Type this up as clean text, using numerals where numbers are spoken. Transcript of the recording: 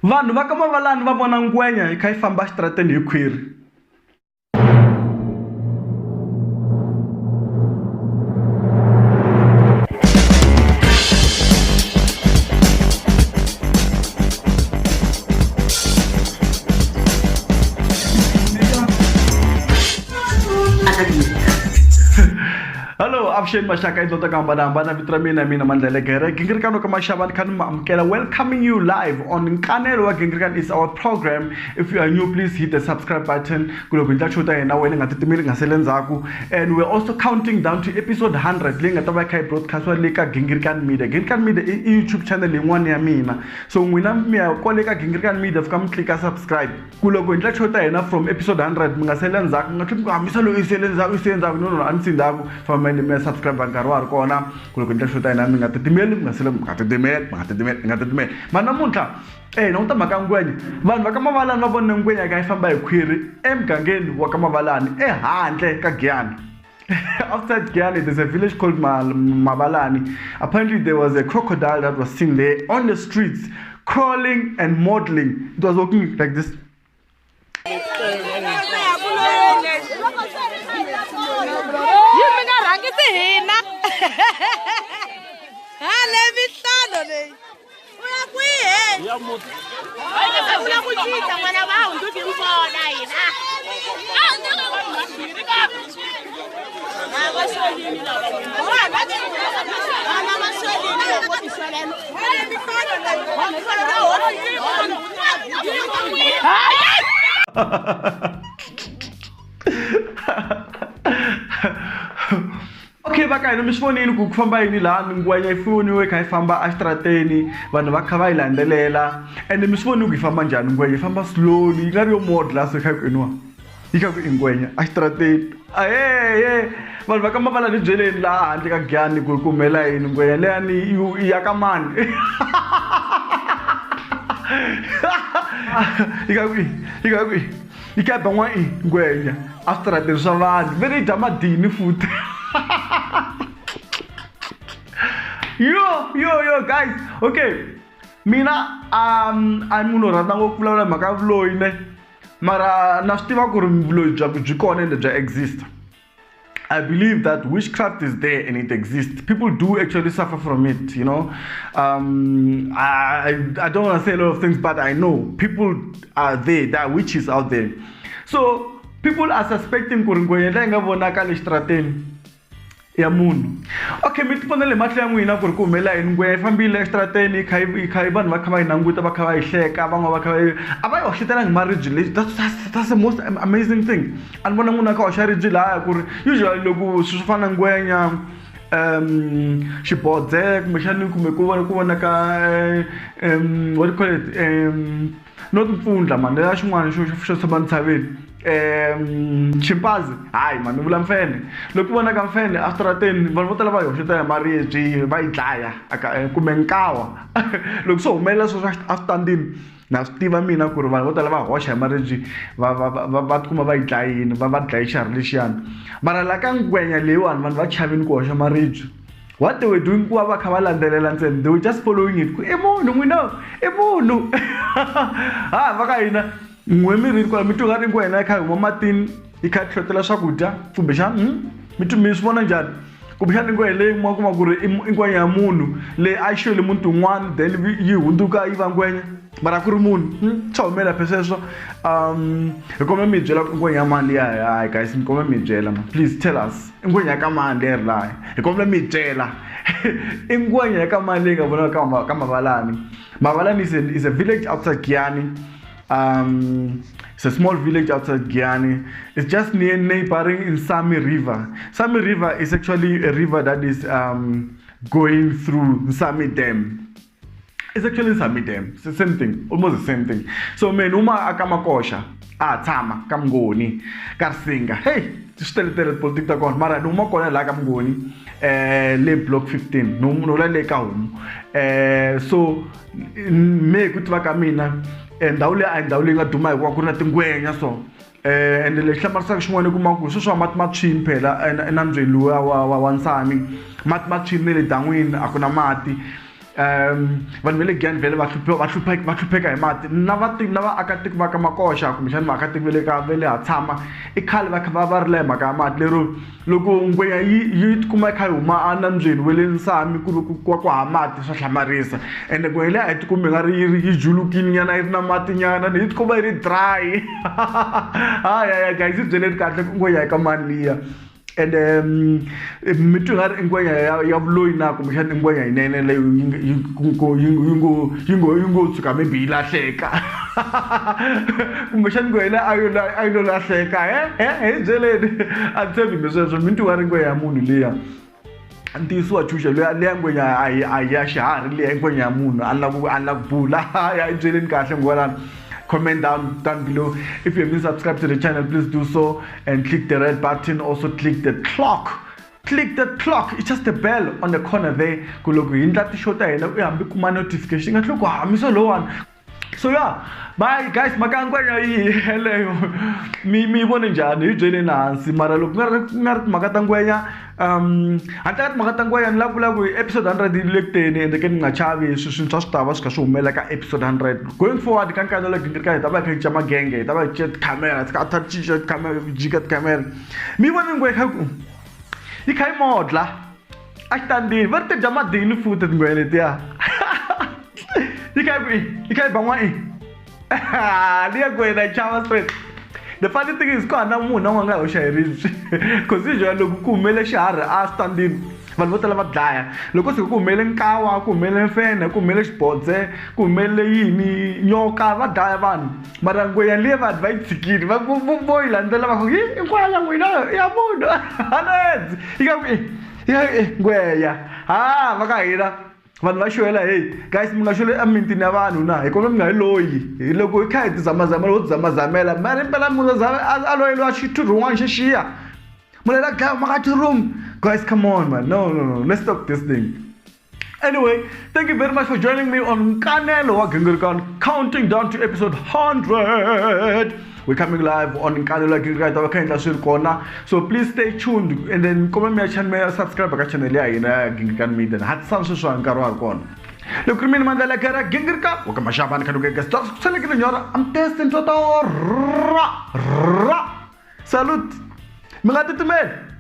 Vanhu va ka Mavalani va vona ngwenya hi kha yi famba xitarateni hi khwiri. Hello, Avshen Mashaka Dota Gambana, Vitramina, Mina Mandela Gere, Gingrikan Kamashaban Kan Mamkela, welcoming you live on Kanelo Gingrikan is our program. If you are new, please hit the subscribe button. And we're also counting down to episode 100. Broadcast Gingrikan Media. Gingrikan Media YouTube channel in one Yamina. So when I'm here, colleague Gingrikan Media, come click a subscribe. From episode 100, Mingaselan Zak, Misalo is from my subscriber Garwar Kona, Kulukunda Shutana, Mingatimel, Masalam, Gatademet. Manamunta, Nota Makangwen, Van Wakamavala Novon Ngwenya guy from by query, M. Gangen, Wakamavalan, Hante Kagian. Outside Guyana, there's a village called Mavalani. Apparently, there was a crocodile that was seen there on the streets, crawling and modeling. It was walking like this. Okay, baka nomishfonini kukufamba yini la ngwenya ifuni we kha ifamba astrateni vanhu va kha va ilandelela and mishfoni ukifamba njani ngwenya ifamba slowly ngari yo mod la so kha kwenwa ikaku ingwenya astrateni vanhu va ka Mavalani byeleni la handle ka Giyani ku kumela yini ngwenya leyani ya ka mani ikaku ikaba nwa ngwenya astrateni swa vanhu vele damadini futhi. Yo guys, okay. Mina I'm munhu rhandza ngopfu vulavula mhaka vuloyi ne mara na swi tiva ku ri vuloyi byi kona ende bya exist. I believe that witchcraft is there and it exists. People do actually suffer from it, you know. I don't want to say a lot of things, but I know people are there, there are witches out there. So people are suspecting Kurungwenya lenga vonaka le strateni ya munhu. Okay, mitfonele matla ya n'wina ku ri ku humela yini ngwenya fambile estrateni khai vanhu va kha va hinanguta va kha va hleka van'we va kha a va hoxetelangi marriage leyi. That's the most amazing thing. Ani vona munhu a kha hoxa ribye lahaya ku ri usually loko swi fana ngwenya xibodze kumbexani kumbe ku vonaka what do you call it not mpfundla mani leya xin'wana xo tshama ntshaveni chimpanzi hayi mani vula mfene loko vonaka mfene astrateni vanhu vo tala va hoxeta ya maribye va yi dlaya kumbe nkawa loko swo humelela swo aswitandini na swi tiva mina ku ri vanhu vo tala va hoxa hi maribye va tikuma va yi dlayini va dlayi xiharhi lexiyani mara la ka ngwenya leyiwani vanhu va chavini ku hoxa maribye. What they were doing ku va kha va landzelela ntsena, they were just following it. I munhu va ka hina n'we mirini kwala mi twa nga ri ngwenya yi kha huma matini yi kha tlhotela swakudya kumbexani mi swi vona njhani kumbexani ngwenya leyi kuma ku ri i ngwenya ya munhu leyi a yi xele muti un'wana then yi hundzuka yi va ngwenya mara ku ri munhu swa humelela phe sweswo. Hi kombela mi byela ngwenya ya mani liya hayi guys mi kombela mi byela please tell us i ngwenya ya ka mani leyi ri laya hi kombela mi byela i ngwenya ya ka mani leyi nga vonaka ka Mavalani. Mavalani is a village outside Giyani. It's a small village outside Giyani. It's just neighboring in Sami River. Sami River is actually a river that is going through Sami Dam. It's actually Sami Dam. It's the same thing, almost the same thing. So menuma akamakosha, tama kamngoni, karsinga. Hey, siteletele politik ta kon. Mara numa kona la kamngoni. Le block 15. Nula le kaum. So me kutwa kamina. Ndhawu leyi nga duma hikuva ku ri na tingwenya so ende lexi hlamarisaka xin'wana kuma ku sweswi mati ma tshwini phela enambyeni luwa wa Nsami mati ma tshwini ne le dan'wini a ku na mati vanhu va le Giyani vhele va hlupheka hi mati na vaakatiko va ka Makoxa kumbexani vaakatiko va le Hatshama i khale va kha va ri le hi mhaka ya mati lero loko ngwenya yi tikuma yi kha yi huma anambyeni wa le Nsami ku hava mati swa hlamarisa ende ngwenya leyi a yi tikumi nga ri yi julukini nyana yi ri na mati nyana yi tikuma yi ri dry haya guys yi byeleni kahle ngwenya yi ka mani liya ende mi twi nga ri i ngwenya ya vuloyi na kumbexani i ngwenya yinene leyo yi ngo tshuka maybe yi lahleka kumbexani ngwenya a yi lo lahleka hi byeleni a ni tshembi mi sweswo mi twi nga ri ngwenya ya munhu liya ntiyiso wa Chuxa leya ngwenya a hi ya xiharhi leya i ngwenya ya munhu a ni la ku bula ya yi byeleni kahle ngwelani. Comment down below. If you haven't subscribed to the channel, please do so and click the red button. Also click the clock. Click the clock. It's just the bell on the corner there. Kuloku indati shota hina uhambi kuma notification ngahloko hamiso lo one. So yeah, bye guys. Makangwenya yi hello. Mi vone njani hi byele nansi mara loko ngari makatangwenya antakat makatangwenya ni lavula ku episode 100 yi le kuteni ende ke ni nga chavi swilo swa switava swi kha swi humela ka episode 100 going forward ka nkano la gingirika hi ta va hi kha hi cama genge hi ta va hi chet camera ka ta chicha camera jika camera mi vone ngwe kha ku yi kha yi modla a xitandini va ri ti dya madini futhi tingwenya letiya yi kha yi ban'wa liya gwena chava straight. The funny thing is ko na munhu a nga hoxa hi ribye because usually loko ku humele xiharhi a standini vanhu vo tala va dlaya loko se ku humele nkawa ku humele mfene ku humele xibodze ku humele yini nyoka va dlaya vanhu mara ngwenya liya vanhu va yi tshikile vo yi landzela va ku i ngwenya n'wina ya munhu anedzi yi ka ngwenya va ka hina vanhu va xwela hey guys mi nga xwele emintini ya vanhu na hi kona mi nga hi loyi loko hi kha hi tizamazamela ho tizamazamela mara impela munhu a loyeliwa xithurhun'wana xexiya mulela dlaya maka tiroom guys come on man no let's stop this thing. Anyway, thank you very much for joining me on Nkanelo wa Gingirikan, counting down to episode 100. We're coming live on Nkanelo wa Gingirikan. So please stay tuned and then comment me channel subscribe ka channel ya ina Gingirikan Media. Hat sansu so ankaro arkon. Lo krimin mandala kara Gingirikan. Wa kama shaban kanu ke start selekile nyora. I'm testing to ra. Salut. Mengatetumen.